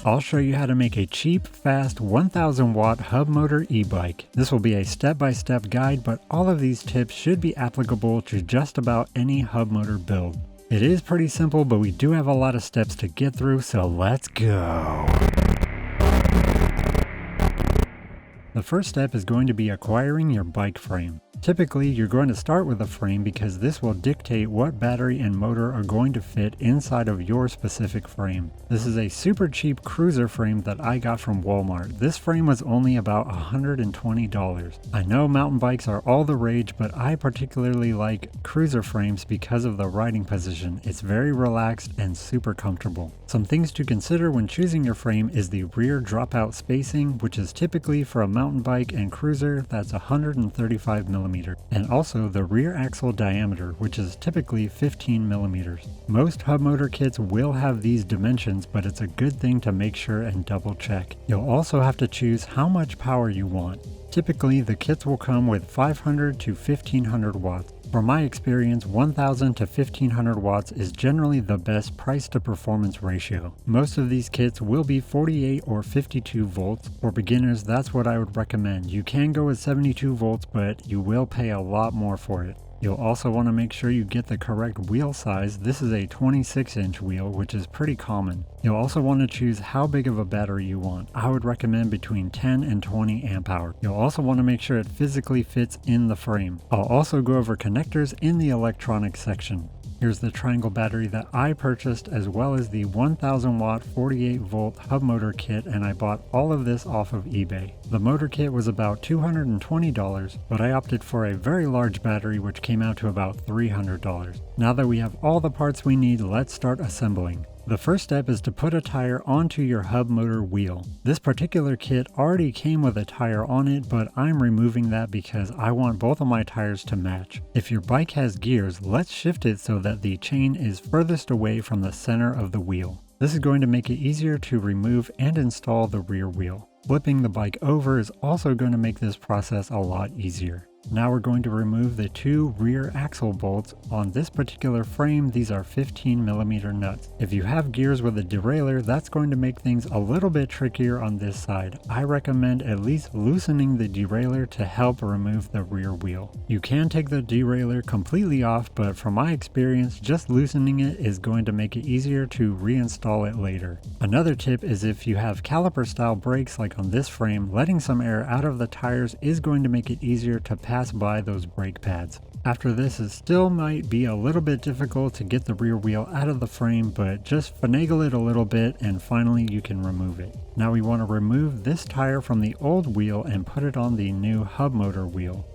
I'll show you how to make a cheap, fast 1000 watt hub motor e-bike. This will be a step-by-step guide, but all of these tips should be applicable to just about any hub motor build. It is pretty simple, but we do have a lot of steps to get through, so let's go. The first step is going to be acquiring your bike frame. Typically, you're going to start with a frame because this will dictate what battery and motor are going to fit inside of your specific frame. This is a super cheap cruiser frame that I got from Walmart. This frame was only about $120. I know mountain bikes are all the rage, but I particularly like cruiser frames because of the riding position. It's very relaxed and super comfortable. Some things to consider when choosing your frame is the rear dropout spacing, which is typically for a mountain bike and cruiser that's 135 millimeters. And also the rear axle diameter, which is typically 15 millimeters. Most hub motor kits will have these dimensions, but it's a good thing to make sure and double check. You'll also have to choose how much power you want. Typically, the kits will come with 500 to 1500 watts. From my experience, 1000 to 1500 watts is generally the best price to performance ratio. Most of these kits will be 48 or 52 volts. For beginners, that's what I would recommend. You can go with 72 volts, but you will pay a lot more for it. You'll also want to make sure you get the correct wheel size. This is a 26-inch wheel, which is pretty common. You'll also want to choose how big of a battery you want. I would recommend between 10 and 20 amp hour. You'll also want to make sure it physically fits in the frame. I'll also go over connectors in the electronics section. Here's the triangle battery that I purchased, as well as the 1000 watt 48 volt hub motor kit, and I bought all of this off of eBay. The motor kit was about $220, but I opted for a very large battery which came out to about $300. Now that we have all the parts we need, let's start assembling. The first step is to put a tire onto your hub motor wheel. This particular kit already came with a tire on it, but I'm removing that because I want both of my tires to match. If your bike has gears, let's shift it so that the chain is furthest away from the center of the wheel. This is going to make it easier to remove and install the rear wheel. Flipping the bike over is also going to make this process a lot easier. Now we're going to remove the two rear axle bolts. On this particular frame, these are 15 millimeter nuts. If you have gears with a derailleur, that's going to make things a little bit trickier on this side. I recommend at least loosening the derailleur to help remove the rear wheel. You can take the derailleur completely off, but from my experience, just loosening it is going to make it easier to reinstall it later. Another tip is if you have caliper style brakes like on this frame, letting some air out of the tires is going to make it easier to pass by those brake pads. After this, it still might be a little bit difficult to get the rear wheel out of the frame, but just finagle it a little bit and finally you can remove it. Now we want to remove this tire from the old wheel and put it on the new hub motor wheel.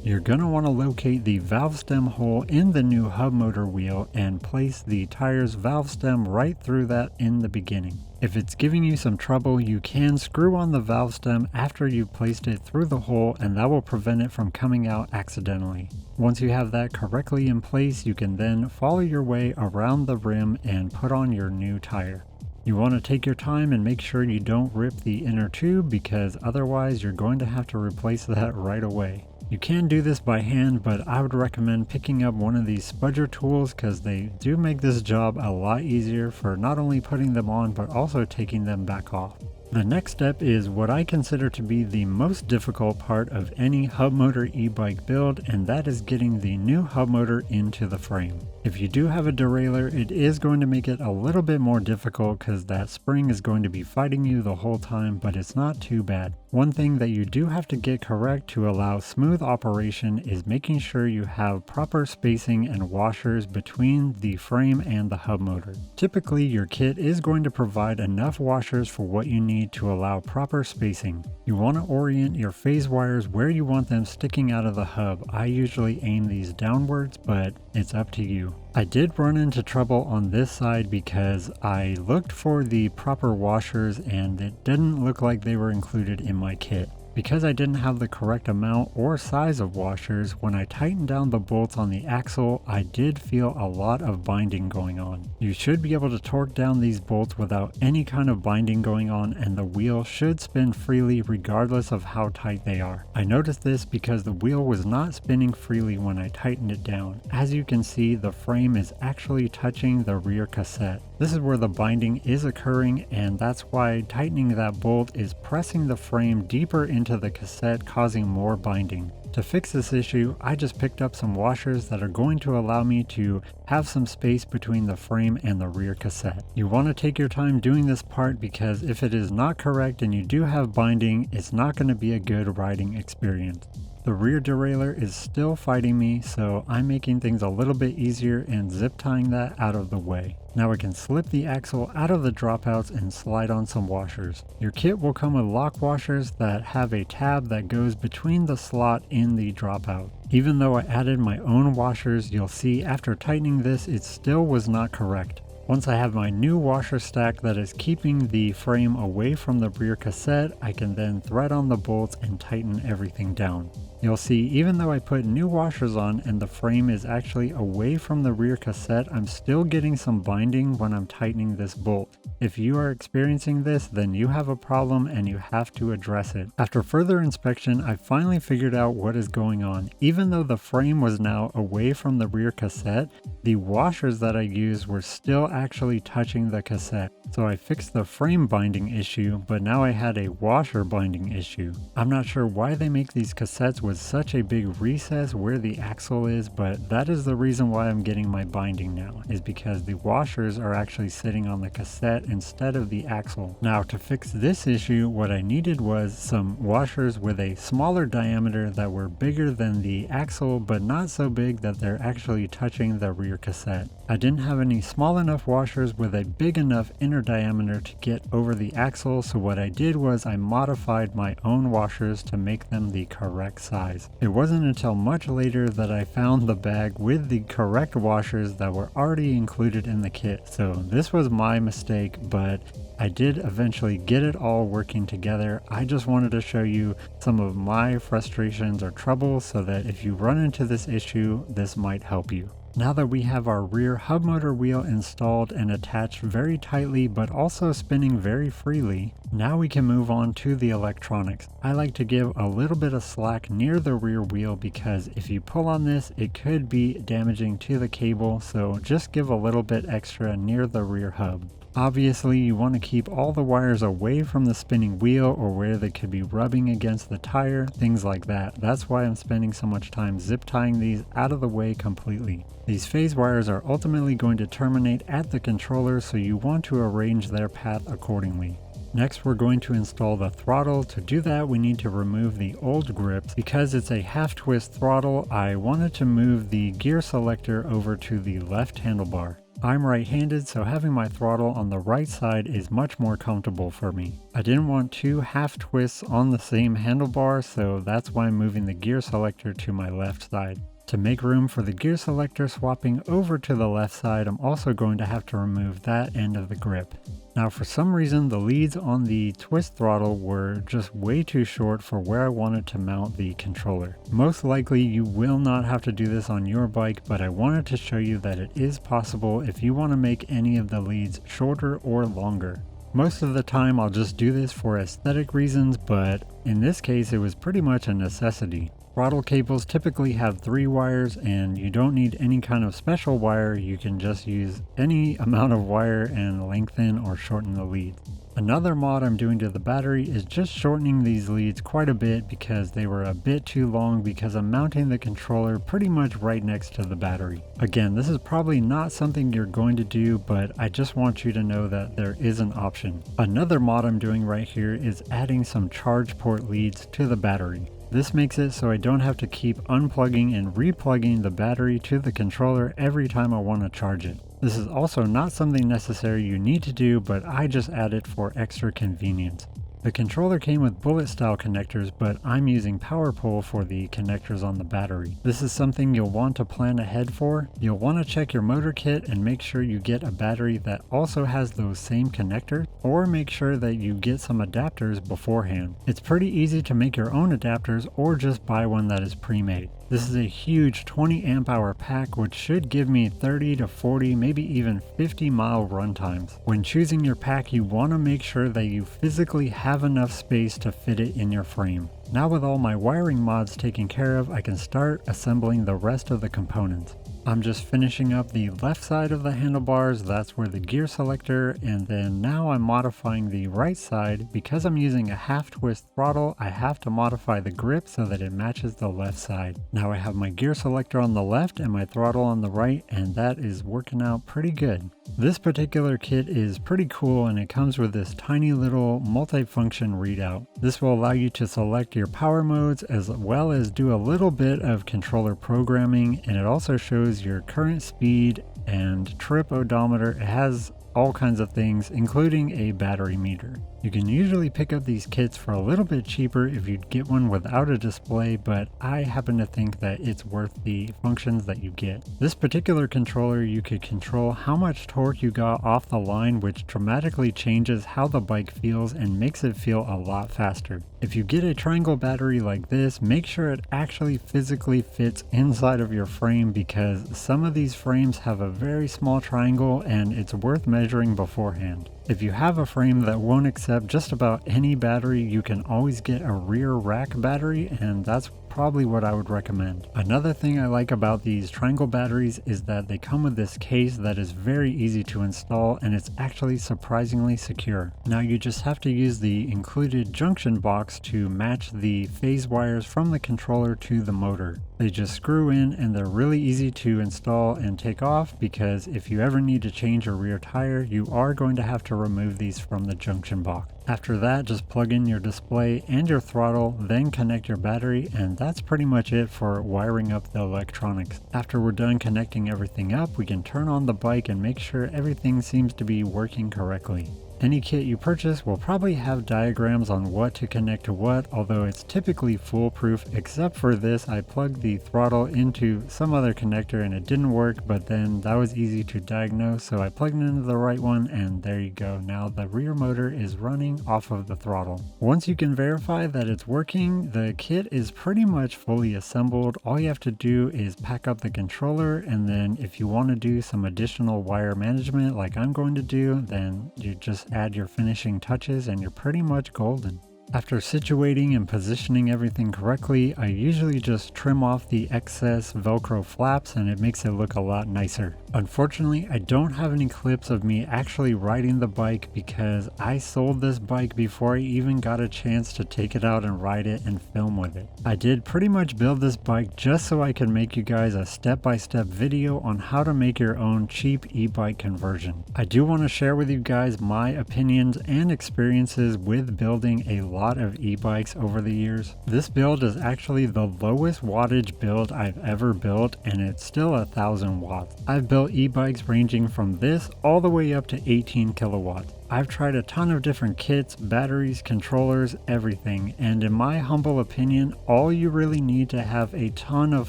You're going to want to locate the valve stem hole in the new hub motor wheel and place the tire's valve stem right through that in the beginning. If it's giving you some trouble, you can screw on the valve stem after you've placed it through the hole, and that will prevent it from coming out accidentally. Once you have that correctly in place, you can then follow your way around the rim and put on your new tire. You want to take your time and make sure you don't rip the inner tube, because otherwise you're going to have to replace that right away. You can do this by hand, but I would recommend picking up one of these spudger tools because they do make this job a lot easier for not only putting them on but also taking them back off. The next step is what I consider to be the most difficult part of any hub motor e-bike build, and that is getting the new hub motor into the frame. If you do have a derailleur, it is going to make it a little bit more difficult because that spring is going to be fighting you the whole time, but it's not too bad. One thing that you do have to get correct to allow smooth operation is making sure you have proper spacing and washers between the frame and the hub motor. Typically, your kit is going to provide enough washers for what you need to allow proper spacing. You want to orient your phase wires where you want them sticking out of the hub. I usually aim these downwards, but it's up to you. I did run into trouble on this side because I looked for the proper washers and it didn't look like they were included in my kit. Because I didn't have the correct amount or size of washers, when I tightened down the bolts on the axle, I did feel a lot of binding going on. You should be able to torque down these bolts without any kind of binding going on, and the wheel should spin freely regardless of how tight they are. I noticed this because the wheel was not spinning freely when I tightened it down. As you can see, the frame is actually touching the rear cassette. This is where the binding is occurring, and that's why tightening that bolt is pressing the frame deeper into the cassette, causing more binding. To fix this issue, I just picked up some washers that are going to allow me to have some space between the frame and the rear cassette. You want to take your time doing this part because if it is not correct and you do have binding, it's not going to be a good riding experience. The rear derailleur is still fighting me, so I'm making things a little bit easier and zip tying that out of the way. Now I can slip the axle out of the dropouts and slide on some washers. Your kit will come with lock washers that have a tab that goes between the slot in the dropout. Even though I added my own washers, you'll see after tightening this it still was not correct. Once I have my new washer stack that is keeping the frame away from the rear cassette, I can then thread on the bolts and tighten everything down. You'll see even though I put new washers on and the frame is actually away from the rear cassette, I'm still getting some binding when I'm tightening this bolt. If you are experiencing this, then you have a problem and you have to address it. After further inspection, I finally figured out what is going on. Even though the frame was now away from the rear cassette, the washers that I used were still actually touching the cassette. So I fixed the frame binding issue, but now I had a washer binding issue. I'm not sure why they make these cassettes with such a big recess where the axle is, but that is the reason why I'm getting my binding now, is because the washers are actually sitting on the cassette instead of the axle. Now to fix this issue, what I needed was some washers with a smaller diameter that were bigger than the axle, but not so big that they're actually touching the rear cassette. I didn't have any small enough washers with a big enough inner diameter to get over the axle, so what I did was I modified my own washers to make them the correct size. It wasn't until much later that I found the bag with the correct washers that were already included in the kit, so this was my mistake, but I did eventually get it all working together. I just wanted to show you some of my frustrations or troubles so that if you run into this issue, this might help you. Now that we have our rear hub motor wheel installed and attached very tightly but also spinning very freely, now we can move on to the electronics. I like to give a little bit of slack near the rear wheel because if you pull on this it could be damaging to the cable, so just give a little bit extra near the rear hub. Obviously you want to keep all the wires away from the spinning wheel or where they could be rubbing against the tire, things like that. That's why I'm spending so much time zip tying these out of the way completely. These phase wires are ultimately going to terminate at the controller, so you want to arrange their path accordingly. Next we're going to install the throttle. To do that we need to remove the old grips. Because it's a half twist throttle, I wanted to move the gear selector over to the left handlebar. I'm right-handed, so having my throttle on the right side is much more comfortable for me. I didn't want two half twists on the same handlebar, so that's why I'm moving the gear selector to my left side. To make room for the gear selector swapping over to the left side, I'm also going to have to remove that end of the grip. Now for some reason the leads on the twist throttle were just way too short for where I wanted to mount the controller. Most likely you will not have to do this on your bike, but I wanted to show you that it is possible if you want to make any of the leads shorter or longer. Most of the time I'll just do this for aesthetic reasons, but in this case it was pretty much a necessity. Throttle cables typically have 3 wires and you don't need any kind of special wire. You can just use any amount of wire and lengthen or shorten the lead. Another mod I'm doing to the battery is just shortening these leads quite a bit because they were a bit too long because I'm mounting the controller pretty much right next to the battery. Again, this is probably not something you're going to do, but I just want you to know that there is an option. Another mod I'm doing right here is adding some charge port leads to the battery. This makes it so I don't have to keep unplugging and replugging the battery to the controller every time I want to charge it. This is also not something necessary you need to do, but I just add it for extra convenience. The controller came with bullet style connectors, but I'm using power pull for the connectors on the battery. This is something you'll want to plan ahead for. You'll want to check your motor kit and make sure you get a battery that also has those same connectors, or make sure that you get some adapters beforehand. It's pretty easy to make your own adapters or just buy one that is pre-made. This is a huge 20 amp hour pack which should give me 30 to 40, maybe even 50 mile run times. When choosing your pack you want to make sure that you physically have enough space to fit it in your frame. Now with all my wiring mods taken care of, I can start assembling the rest of the components. I'm just finishing up the left side of the handlebars, that's where the gear selector, and then now I'm modifying the right side. Because I'm using a half twist throttle, I have to modify the grip so that it matches the left side. Now I have my gear selector on the left and my throttle on the right, and that is working out pretty good. This particular kit is pretty cool and it comes with this tiny little multifunction readout. This will allow you to select your power modes as well as do a little bit of controller programming, and it also shows your current speed and trip odometer. It has all kinds of things, including a battery meter. You can usually pick up these kits for a little bit cheaper if you get one without a display, but I happen to think that it's worth the functions that you get. This particular controller, you could control how much torque you got off the line, which dramatically changes how the bike feels and makes it feel a lot faster. If you get a triangle battery like this, make sure it actually physically fits inside of your frame, because some of these frames have a very small triangle and it's worth measuring beforehand. If you have a frame that won't accept just about any battery, you can always get a rear rack battery, and that's probably what I would recommend. Another thing I like about these triangle batteries is that they come with this case that is very easy to install, and it's actually surprisingly secure. Now you just have to use the included junction box to match the phase wires from the controller to the motor. They just screw in and they're really easy to install and take off, because if you ever need to change a rear tire, you are going to have to remove these from the junction box. After that, just plug in your display and your throttle, then connect your battery, and that's pretty much it for wiring up the electronics. After we're done connecting everything up, we can turn on the bike and make sure everything seems to be working correctly. Any kit you purchase will probably have diagrams on what to connect to what, although it's typically foolproof. Except for this, I plugged the throttle into some other connector and it didn't work, but then that was easy to diagnose, so I plugged it into the right one, and there you go. Now the rear motor is running off of the throttle. Once you can verify that it's working, the kit is pretty much fully assembled. All you have to do is pack up the controller, and then if you want to do some additional wire management like I'm going to do, then you just add your finishing touches and you're pretty much golden. After situating and positioning everything correctly, I usually just trim off the excess Velcro flaps and it makes it look a lot nicer. Unfortunately, I don't have any clips of me actually riding the bike because I sold this bike before I even got a chance to take it out and ride it and film with it. I did pretty much build this bike just so I could make you guys a step-by-step video on how to make your own cheap e-bike conversion. I do want to share with you guys my opinions and experiences with building a lot of e-bikes over the years. This build is actually the lowest wattage build I've ever built, and it's still 1,000 watts. I've built e-bikes ranging from this all the way up to 18 kilowatts. I've tried a ton of different kits, batteries, controllers, everything, and in my humble opinion, all you really need to have a ton of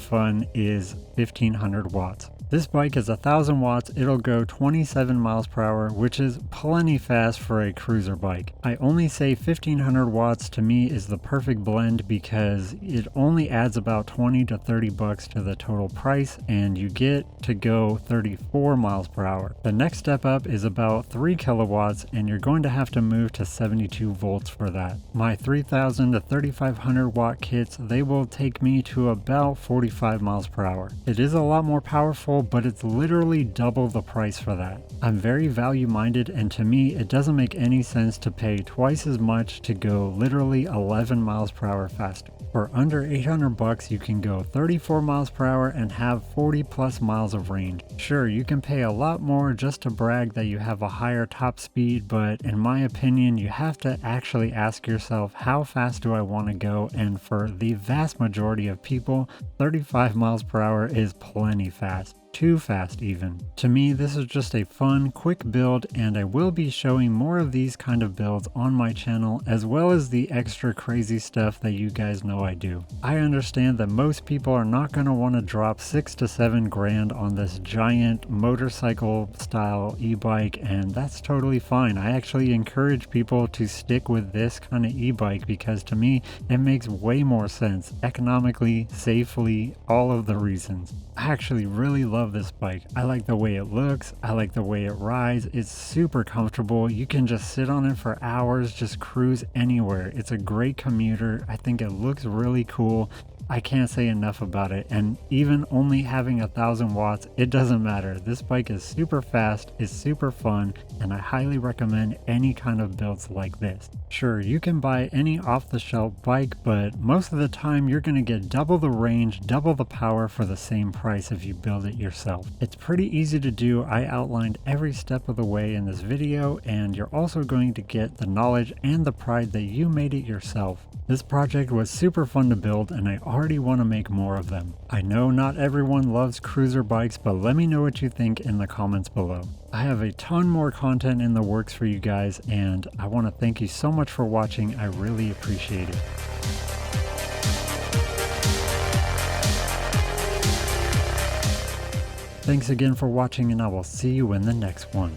fun is 1500 watts. This bike is 1,000 watts, it'll go 27 miles per hour, which is plenty fast for a cruiser bike. I only say 1,500 watts to me is the perfect blend because it only adds about 20 to 30 bucks to the total price, and you get to go 34 miles per hour. The next step up is about 3 kilowatts, and you're going to have to move to 72 volts for that. My 3,000 to 3,500 watt kits, they will take me to about 45 miles per hour. It is a lot more powerful, but it's literally double the price for that. I'm very value minded, and to me it doesn't make any sense to pay twice as much to go literally 11 miles per hour faster. For under 800 bucks, you can go 34 miles per hour and have 40 plus miles of range. Sure, you can pay a lot more just to brag that you have a higher top speed, but in my opinion, you have to actually ask yourself, how fast do I want to go? And for the vast majority of people, 35 miles per hour is plenty fast. Too fast even. To me, this is just a fun, quick build, and I will be showing more of these kind of builds on my channel, as well as the extra crazy stuff that you guys know I do. I understand that most people are not going to want to drop 6 to 7 grand on this giant motorcycle style e-bike, and that's totally fine. I actually encourage people to stick with this kind of e-bike because to me, it makes way more sense economically, safely, all of the reasons. I actually really love love this bike. I like the way it looks, I like the way it rides, it's super comfortable. You can just sit on it for hours, just cruise anywhere. It's a great commuter. I think it looks really cool. I can't say enough about it, and even only having 1,000 watts, it doesn't matter. This bike is super fast, it's super fun, and I highly recommend any kind of builds like this. Sure, you can buy any off-the-shelf bike, but most of the time you're going to get double the range, double the power for the same price if you build it yourself. It's pretty easy to do. I outlined every step of the way in this video, and you're also going to get the knowledge and the pride that you made it yourself. This project was super fun to build, and I already want to make more of them. I know not everyone loves cruiser bikes, but let me know what you think in the comments below. I have a ton more content in the works for you guys, and I want to thank you so much for watching. I really appreciate it. Thanks again for watching, and I will see you in the next one.